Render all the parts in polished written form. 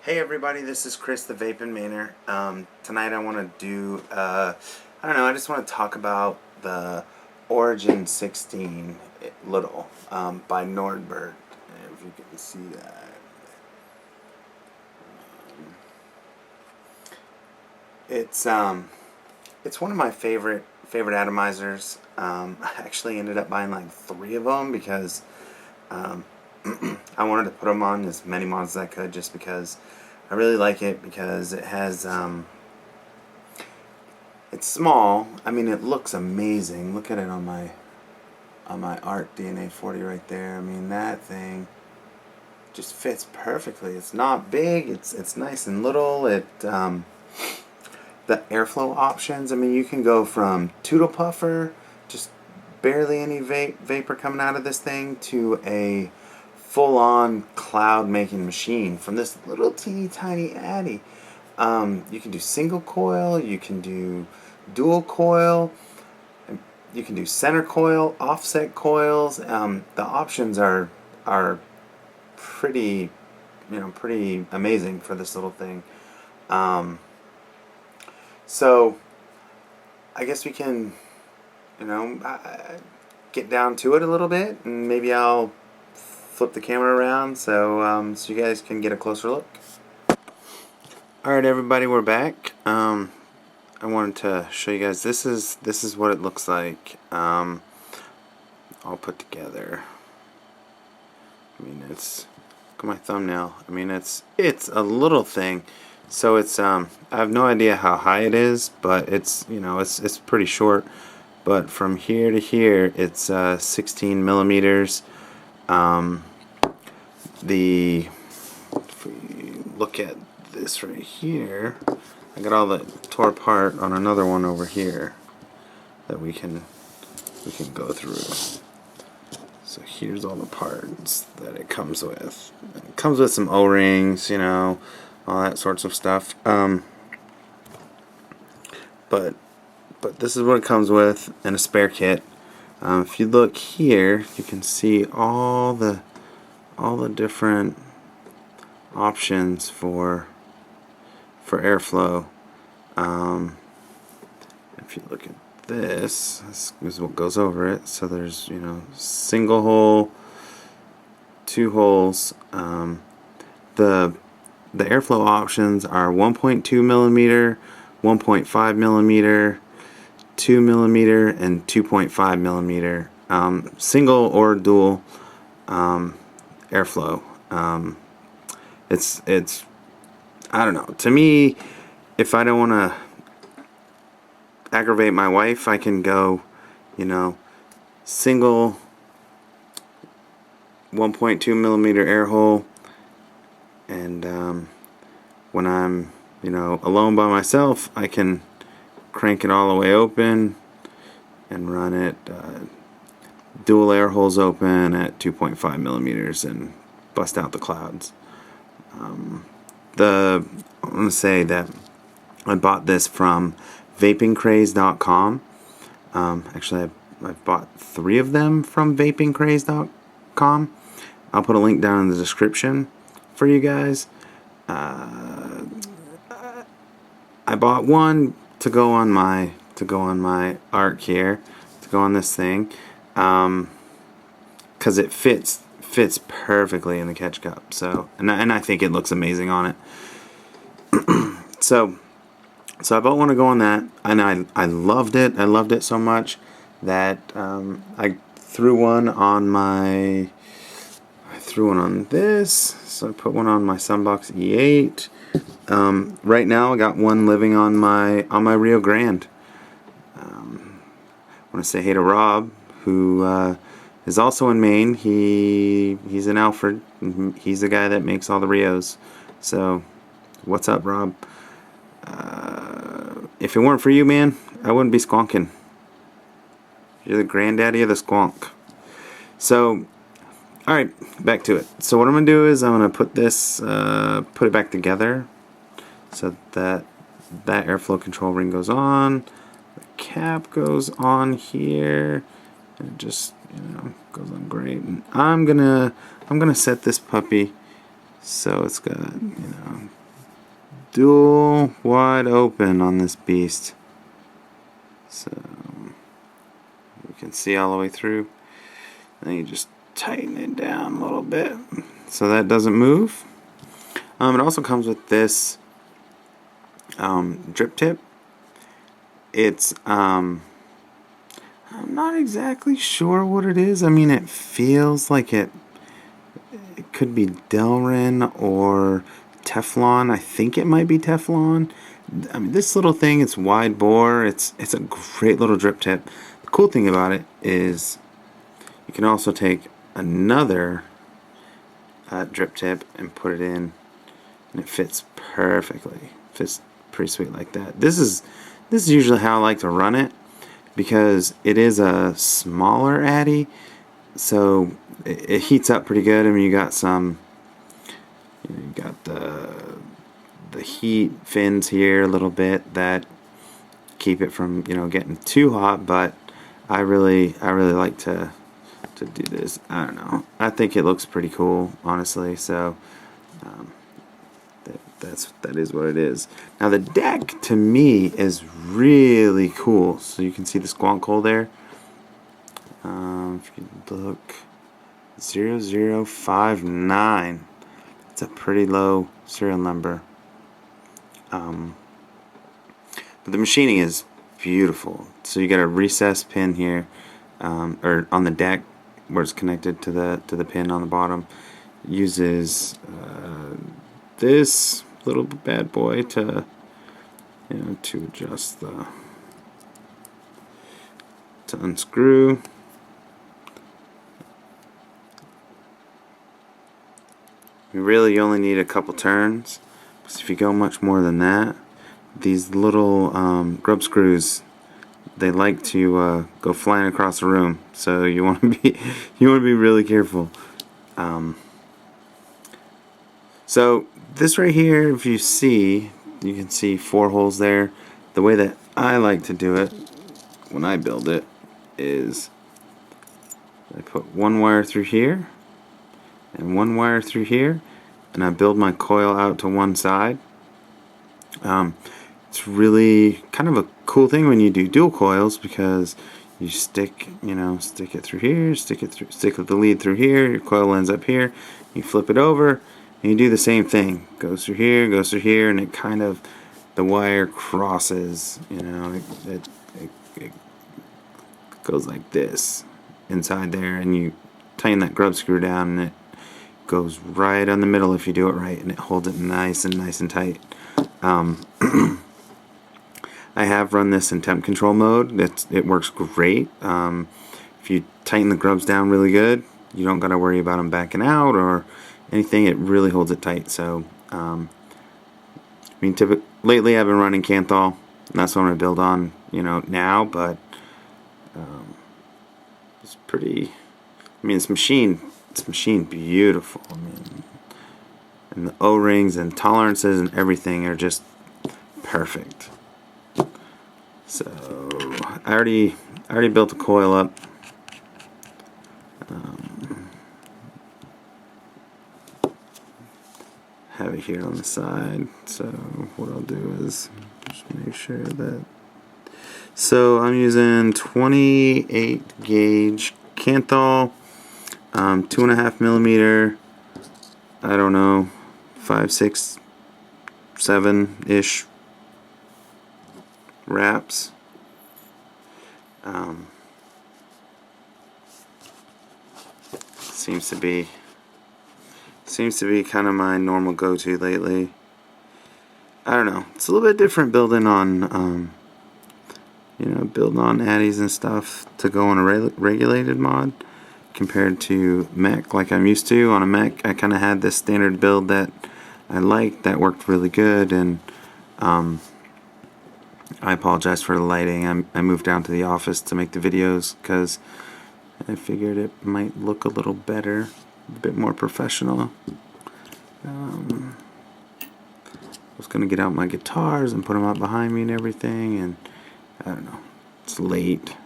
Hey everybody, this is Chris the Vapin Manor. Tonight I want to do, I don't know, I just want to talk about the Origen 16 Little by Nordbert, if you can see that. It's one of my favorite atomizers. I actually ended up buying like 3 of them because um, I wanted to put them on as many mods as I could, just because I really like it, because it has it's small. I mean, it looks amazing. Look at it on my art DNA 40 right there. I mean, that thing just fits perfectly. It's not big. It's nice and little. The airflow options. I mean, you can go from tootle puffer, just barely any vapor coming out of this thing, to a full-on cloud-making machine from this little teeny tiny addy. You can do single coil, you can do dual coil, you can do center coil, offset coils. The options are pretty, pretty amazing for this little thing. So I guess we can, get down to it a little bit, and maybe I'll flip the camera around so you guys can get a closer look. Alright everybody, we're back. I wanted to show you guys, this is what it looks like all put together. I mean, look at my thumbnail. I mean, it's a little thing. So it's I have no idea how high it is, but it's it's pretty short. But from here to here, it's 16 millimeters. If we look at this right here, I got all the tore apart on another one over here that we can go through. So here's all the parts that it comes with. It comes with some O-rings, all that sorts of stuff. But this is what it comes with in a spare kit. If you look here, you can see all the different options for airflow. If you look at this is what goes over it. So there's single hole, 2 holes. The airflow options are 1.2 millimeter, 1.5 millimeter, 2 millimeter, and 2.5 millimeter. Single or dual airflow. It's I don't know. To me, if I don't want to aggravate my wife, I can go, single 1.2 millimeter air hole, and when I'm alone by myself, I can crank it all the way open and run it dual air holes open at 2.5 millimeters and bust out the clouds. I want to say that I bought this from vapingcraze.com. Actually, I've bought 3 of them from vapingcraze.com. I'll put a link down in the description for you guys. I bought one to go on my arc here, to go on this thing, because it fits perfectly in the catch cup. So and I think it looks amazing on it. So I bought one to go on that, and I loved it. I loved it so much that I threw one on this. So I put one on my Sunbox E8. Right now I got one living on my Rio Grande. I want to say hey to Rob, who is also in Maine. He's in Alfred. He's the guy that makes all the Rios. So what's up, Rob? If it weren't for you, man, I wouldn't be squonking. You're the granddaddy of the squonk. So, alright, back to it. So what I'm going to do is I'm going to put this, put it back together so that airflow control ring goes on, the cap goes on here, and it just, goes on great. And I'm gonna set this puppy So it's got, you know, dual wide open on this beast. So you can see all the way through. Then you just tighten it down a little bit so that doesn't move. It also comes with this drip tip. It's I'm not exactly sure what it is. I mean, it feels like it could be Delrin or Teflon. I think it might be Teflon. I mean, this little thing, it's wide bore. It's a great little drip tip. The cool thing about it is you can also take another drip tip and put it in, and it fits perfectly. Fits pretty sweet like that. This is usually how I like to run it, because it is a smaller addy, so it heats up pretty good. I mean, you got some, you got the heat fins here a little bit that keep it from, you know, getting too hot. But I really like to do this. I don't know. I think it looks pretty cool, honestly. So that is what it is. Now the deck to me is really cool. So you can see the squonk hole there. If you look, 0059. It's a pretty low serial number. But the machining is beautiful. So you got a recessed pin here, or on the deck where it's connected to the pin on the bottom. Uses this little bad boy to, you know, to adjust to unscrew. You only need a couple turns, because if you go much more than that, these little grub screws, they like to go flying across the room. So you want to be really careful. So this right here, if you can see 4 holes there. The way that I like to do it when I build it is I put one wire through here and one wire through here, and I build my coil out to one side. It's really kind of a cool thing when you do dual coils, because you stick it through here, stick the lead through here, your coil ends up here, you flip it over, and you do the same thing. Goes through here, and it kind of, the wire crosses, you know, it goes like this inside there, and you tighten that grub screw down, and it goes right on the middle if you do it right, and it holds it nice and tight. I have run this in temp control mode. It works great. If you tighten the grubs down really good, you don't got to worry about them backing out or anything. It really holds it tight. So, I mean, lately I've been running Kanthal, and that's what I'm going to build on, you know, now. But it's pretty. I mean, it's machined beautiful. I mean, and the O-rings and tolerances and everything are just perfect. So I already built the coil up. Have it here on the side. So what I'll do is just make sure that. So I'm using 28 gauge Kanthal, 2.5 millimeter. I don't know, 5, 6, 7-ish wraps. Seems to be kind of my normal go-to lately. I don't know. It's a little bit different building on, building on addies and stuff to go on a regulated mod compared to mech like I'm used to. On a mech, I kind of had this standard build that I liked, that worked really good, and I apologize for the lighting. I moved down to the office to make the videos because I figured it might look a little better, a bit more professional. I was going to get out my guitars and put them out behind me and everything, and I don't know, it's late.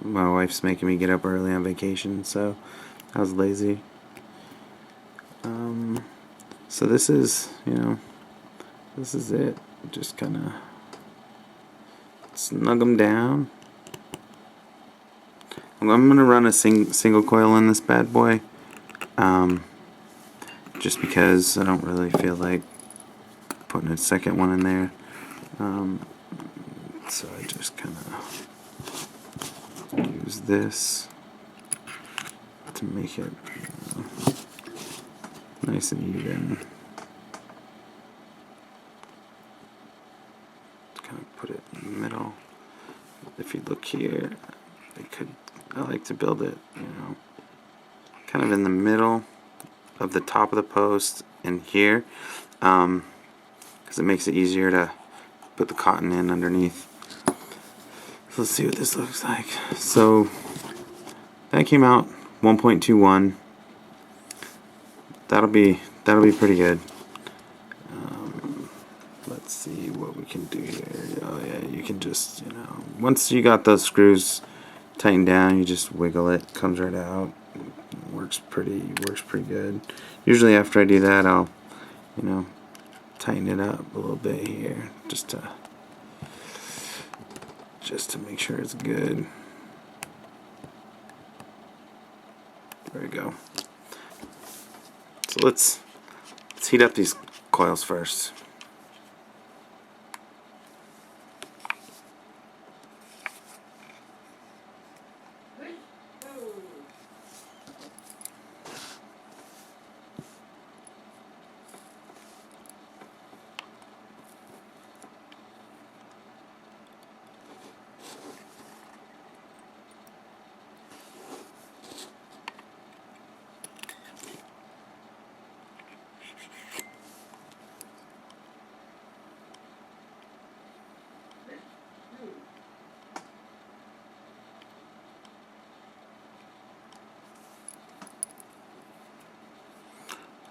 My wife's making me get up early on vacation, so I was lazy. So this is, this is it. Just kind of snug them down. I'm going to run a single coil in this bad boy, just because I don't really feel like putting a second one in there. So I just kind of use this to make it nice and even. Kind of put it in the middle. If you look here, I like to build it, kind of in the middle of the top of the post and here, because it makes it easier to put the cotton in underneath. So let's see what this looks like. So that came out 1.21. That'll be pretty good. Let's see what we can do here. Oh yeah, you can just, once you got those screws tightened down, you just wiggle it. Comes right out. Works pretty good. Usually after I do that, I'll, tighten it up a little bit here, just to make sure it's good. There we go. So let's heat up these coils first.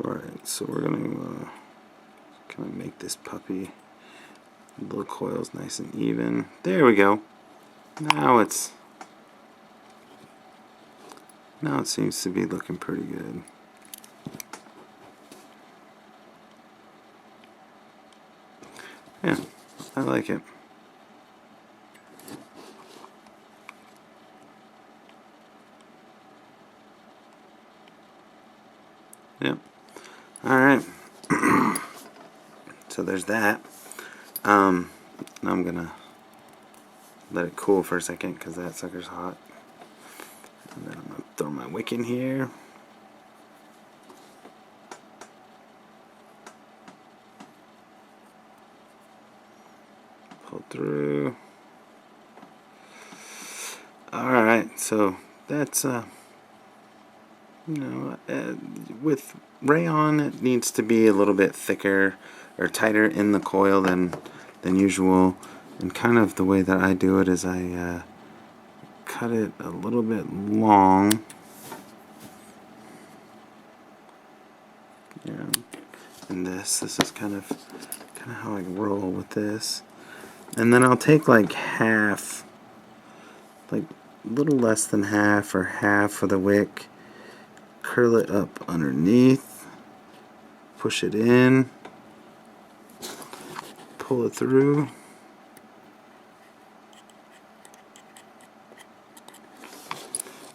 Alright, so we're going to kind of make this puppy, little coils nice and even. There we go. Now it seems to be looking pretty good. Yeah, I like it. Yep. Alright. So there's that. Now I'm gonna let it cool for a second because that sucker's hot. And then I'm gonna throw my wick in here. Pull through. Alright, so that's with rayon, it needs to be a little bit thicker or tighter in the coil than usual. And kind of the way that I do it is I cut it a little bit long. Yeah, and this is kind of how I roll with this. And then I'll take like half, like a little less than half or half of the wick, curl it up underneath, push it in, pull it through.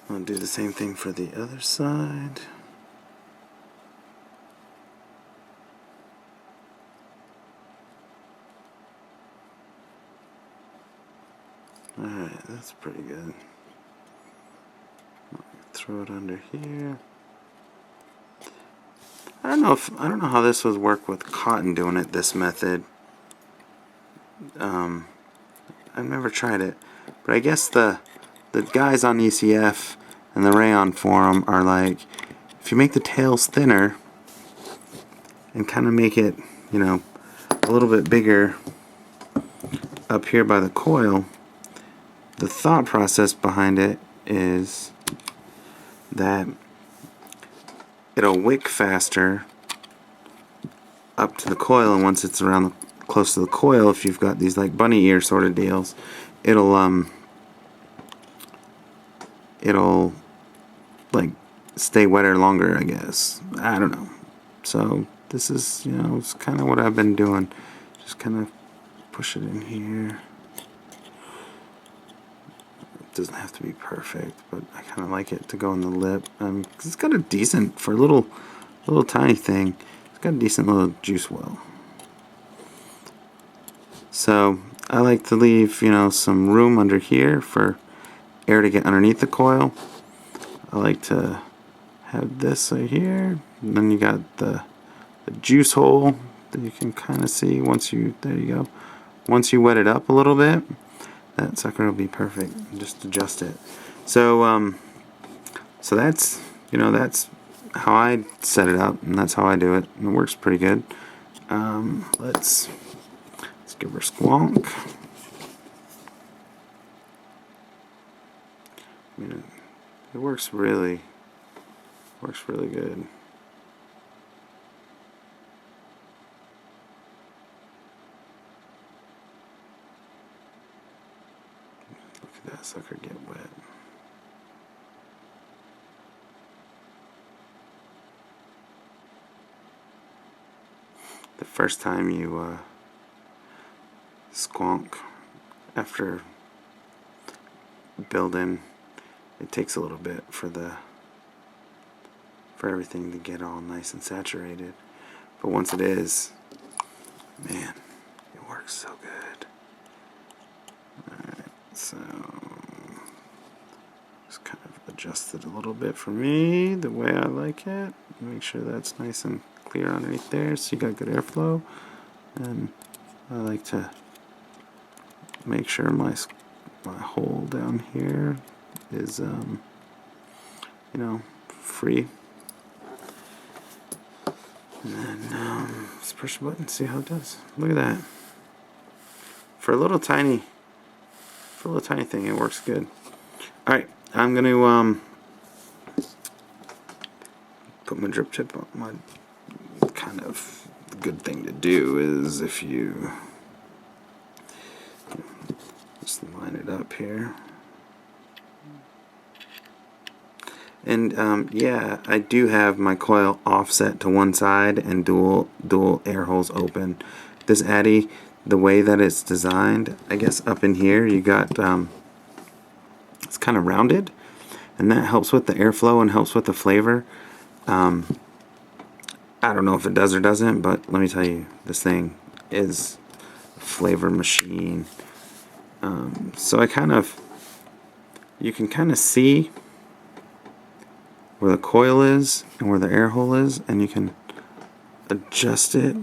I'll do the same thing for the other side. Alright, that's pretty good. Throw it under here. I don't know how this would work with cotton doing it this method. I've never tried it, but I guess the guys on ECF and the rayon forum are like, if you make the tails thinner and kind of make it, a little bit bigger up here by the coil, the thought process behind it is that it'll wick faster up to the coil, and once it's around close to the coil, if you've got these like bunny ear sort of deals, it'll like stay wetter longer, I guess. I don't know. So this is, you know, it's kind of what I've been doing. Just kind of push it in here. It doesn't have to be perfect, but I kind of like it to go in the lip. 'Cause it's got a decent, for a little tiny thing, it's got a decent little juice well. So I like to leave, you know, some room under here for air to get underneath the coil. I like to have this right here, and then you got the juice hole that you can kind of see once you, there you go. Once you wet it up a little bit, that sucker will be perfect. Just adjust it. So so that's, you know, that's how I set it up, and that's how I do it, and it works pretty good. Let's give her a squonk. I mean, it works really good. Look at that sucker get wet. The first time you squonk after building, it takes a little bit for everything to get all nice and saturated, but once it is, man, it works so good. Alright, so just kind of adjust it a little bit for me the way I like it. Make sure that's nice and clear underneath there so you got good airflow. And I like to make sure my hole down here is you know, free. And then let's push the button, see how it does. Look at that. For a little tiny thing, it works good. Alright, I'm gonna put my drip tip on. My kind of good thing to do is if you just line it up here. And yeah, I do have my coil offset to one side and dual air holes open. This Addy, the way that it's designed, I guess up in here you got it's kind of rounded, and that helps with the airflow and helps with the flavor. I don't know if it does or doesn't, but let me tell you, this thing is a flavor machine. So you can kind of see where the coil is and where the air hole is, and you can adjust it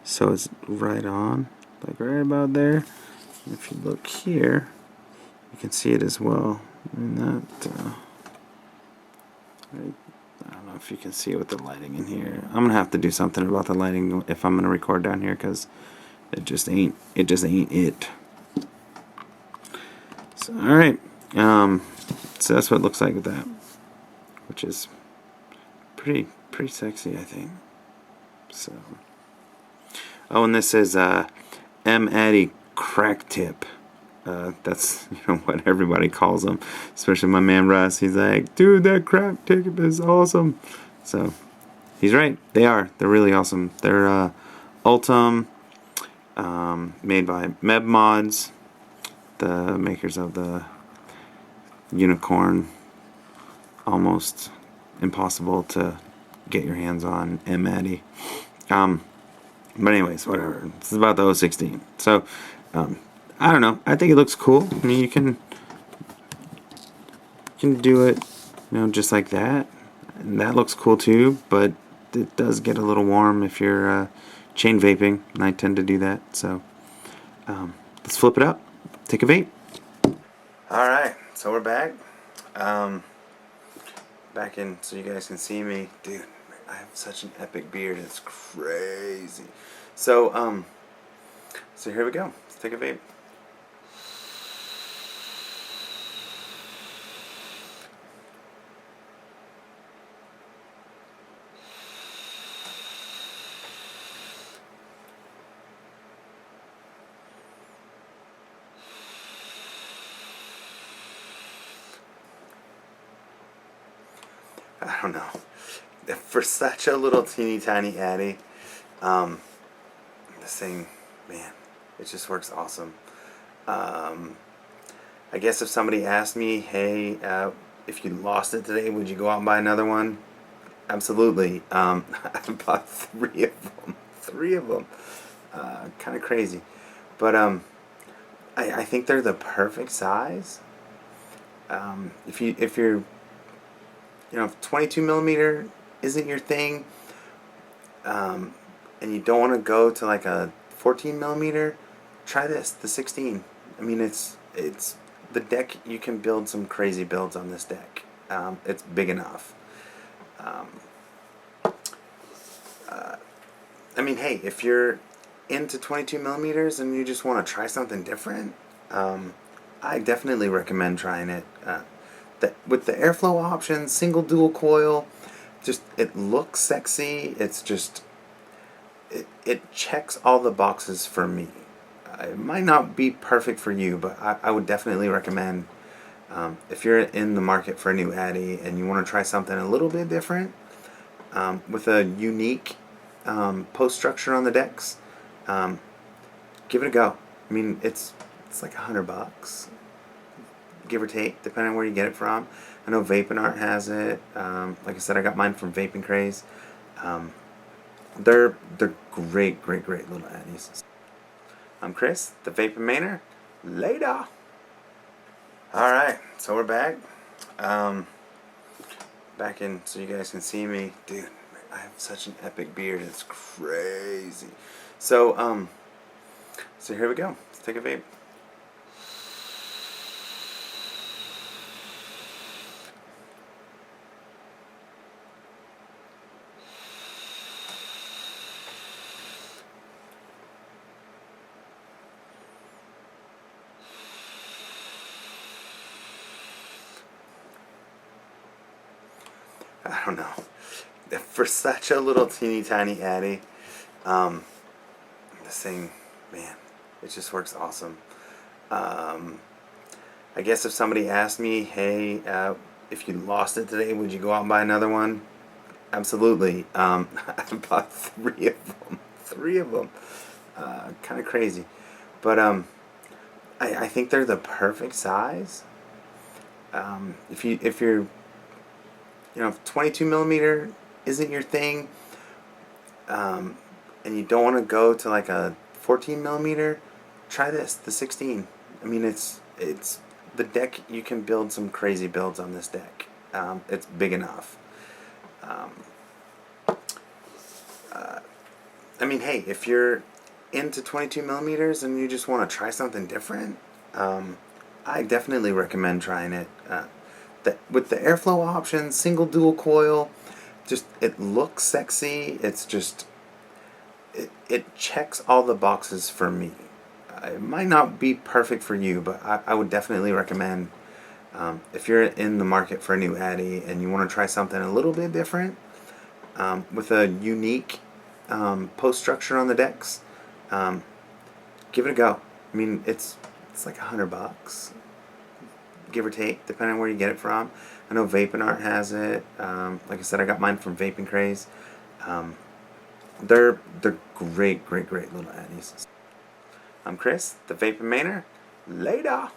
so it's right on, like right about there. And if you look here, you can see it as well. And that I don't know if you can see it with the lighting in here. I'm gonna have to do something about the lighting if I'm gonna record down here, because it just ain't it. So alright, so that's what it looks like with that, which is pretty sexy, I think. So, oh, and this is M. Addy crack tip. That's, you know, what everybody calls them, especially my man Russ. He's like, dude, that crack tip is awesome. So he's right. They're really awesome. They're Ultim, made by Meb Mods, the makers of the unicorn, almost impossible to get your hands on M. Addy. But anyways, whatever. This is about the 016. So I don't know. I think it looks cool. I mean, you can do it, you know, just like that, and that looks cool too. But it does get a little warm if you're chain vaping, and I tend to do that. So let's flip it up. Take a vape. All right, so we're back. Back in so you guys can see me, dude. I have such an epic beard. It's crazy. So so here we go. Let's take a vape. I don't know. for such a little teeny tiny Addy, this thing, man, it just works awesome. I guess if somebody asked me, hey, if you lost it today, would you go out and buy another one? Absolutely. I bought three of them. Three of them. Kind of crazy. But I think they're the perfect size. If you're, if 22 millimeter isn't your thing, and you don't want to go to like a 14 millimeter, try this, the 16. I mean, it's the deck. You can build some crazy builds on this deck. It's big enough. I mean, hey, if you're into 22 millimeters and you just want to try something different, I definitely recommend trying it. With the airflow option, single dual coil, just it looks sexy. It's just it checks all the boxes for me. It might not be perfect for you, but I would definitely recommend, if you're in the market for a new Addy and you want to try something a little bit different, with a unique post structure on the decks, give it a go. I mean, it's like $100, give or take, depending on where you get it from. I know Vaping Art has it. Like I said, I got mine from Vaping Craze. They're great little Addies. I'm Chris, the Vaping Mainer. Later. All right, so we're back. Back in so you guys can see me, dude. I have such an epic beard. It's crazy. So so here we go. Let's take a vape. I don't know. For such a little teeny tiny Addy, this thing, man, it just works awesome. I guess if somebody asked me, hey, if you lost it today, would you go out and buy another one? Absolutely. I bought three of them. Three of them. Kind of crazy. But I think they're the perfect size. If you're, if 22 millimeter isn't your thing, and you don't want to go to like a 14 millimeter, try this, the 16. I mean, it's the deck. You can build some crazy builds on this deck. It's big enough. I mean, hey, if you're into 22 millimeters and you just want to try something different, I definitely recommend trying it. With the airflow option, single dual coil, just it looks sexy. It's just it checks all the boxes for me. It might not be perfect for you, but I would definitely recommend, if you're in the market for a new Addy and you want to try something a little bit different, with a unique post structure on the decks, give it a go. I mean, it's like $100, give or take, depending on where you get it from. I know Vaping Art has it. Like I said, I got mine from Vaping Craze. They're great little Addies. I'm Chris, the Vaping Mainer. Later.